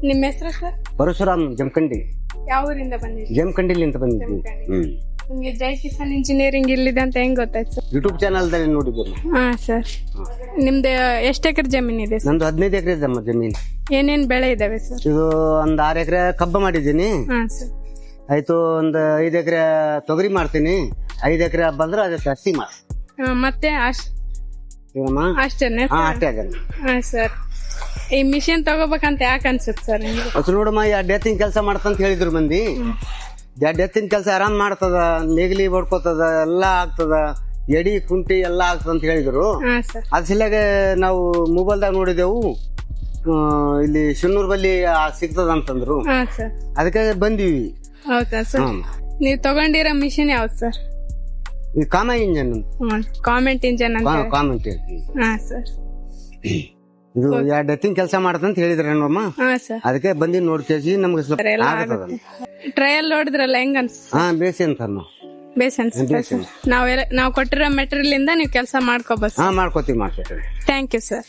ನಿಮ್ಮ ಹೆಸರು ಸರ್? ಪರಶುರಾಮ್ ಜಮಖಂಡಿ. ಯಾವ ಊರಿಂದ ಬಂದಿದ್ದೀರಿ? ಜಮಖಂಡಿಲಿಂದ ಬಂದಿದ್ವಿ. ನಿಮ್ಗೆ ಜೈ ಕಿಸಾನ್ ಇಂಜಿನಿಯರಿಂಗ್ ಇಲ್ಲಿದೆ ಅಂತ ಹೆಂಗ್ ಗೊತ್ತಾಯ್ತು ಸರ್? ಯೂಟ್ಯೂಬ್ ಚಾನಲ್ ದಲ್ಲಿ ನೋಡಿದ್ರು. ಹಾ ಸರ್. ನಿಮ್ದು ಎಷ್ಟು ಎಕರೆ ಜಮೀನ್ ಇದೆ ಸರ್? ನಂದು 15 ಎಕರೆ ಇದೆ ಜಮೀನು. ಏನೇನ್ ಬೆಳೆ ಇದಾವೆ ಸರ್? ಇದು ಒಂದ್ 6 ಎಕರೆ ಕಬ್ಬ ಮಾಡಿದ್ದೀನಿ. ಹಾ ಸರ್. ಆಯ್ತು, ಒಂದ್ 5 ಎಕರೆ ತೊಗರಿ ಮಾಡ್ತೀನಿ. 5 ಎಕರೆ ಬಂದ್ರೆ ಅದಕ್ಕೆ ಹಸಿ ಮಾಡ. ಮತ್ತೆ ಅಷ್ಟೇನೆ? ಅಷ್ಟೇ ಅದ. ಹಾ ಸರ್. ಈ ಮಿಷಿನ್ ತಗೋಬೇಕಂತ ಯಾಕೆ ಅನ್ಸುತ್ತೆ ಸರ್ ನಿಮ್ಗೆ? ನೋಡಮ್ಮ, ಡೆತ್ತಿನ ಕೆಲಸ ಮಾಡ್ತಂತ ಹೇಳಿದ್ರು ಮಂದಿ. ಡೆತ್ತಿನ ಕೆಲಸ ಆರಾಮ್ ಮಾಡ್ತದ, ನೇಗಿಲಿ ಬಡ್ಕೋತದ, ಎಲ್ಲಾ ಆಗ್ತದ, ಎಡಿ ಕುಂಟಿ ಎಲ್ಲಾ ಆಗ್ತದ ಅಂತ ಹೇಳಿದ್ರು. ಅದ್ ಸಲುವಾಗಿ ನಾವು ಮೊಬೈಲ್ದಾಗ ನೋಡಿದೆವು, ಇಲ್ಲಿ ಶಿನ್ನೂರ್ ಬಲ್ಲಿ ಸಿಗ್ತದ ಅಂತಂದ್ರು. ಅದಕ್ಕೆ ಬಂದಿವಿ. ಹೌದಾ ಸರ್? ನೀವು ತಗೊಂಡಿರೋ ಮಿಷಿನ್ ಯಾವ್ದು ಸರ್? ಈ ಕಾಮ ಇಂಜನ್. ಕಾಮೆಂಟ್ ಇಂಜನ್ ಅಂತ? ಕಾಮೆಂಟ್. ಹಾ ಸರ್. ಇದು ಡೆತ್ತಿನ ಕೆಲಸ ಮಾಡ್ತಂತ ಹೇಳಿದ್ರ ನಮ್ಮ. ಅದಕ್ಕೆ ಬಂದಿ ನೋಡ್ಕೇಸಿ ನಮ್ಗೆ ಟ್ರಯಲ್ ನೋಡಿದ್ರಲ್ಲ, ಹೆಂಗ ಅನ್ಸ? ಬೇಸಿ ಅಂತ ಬೇಸ್ ಅನ್ಸುತ್ತೆ. ನಾವು ಕೊಟ್ಟಿರೋ ಮೆಟೀರಿಯಲ್ ಇಂದ ನೀವು ಕೆಲಸ ಮಾಡ್ಕೋಬಹುದು. ಮಾಡ್ಕೋತೀವಿ. Thank you sir.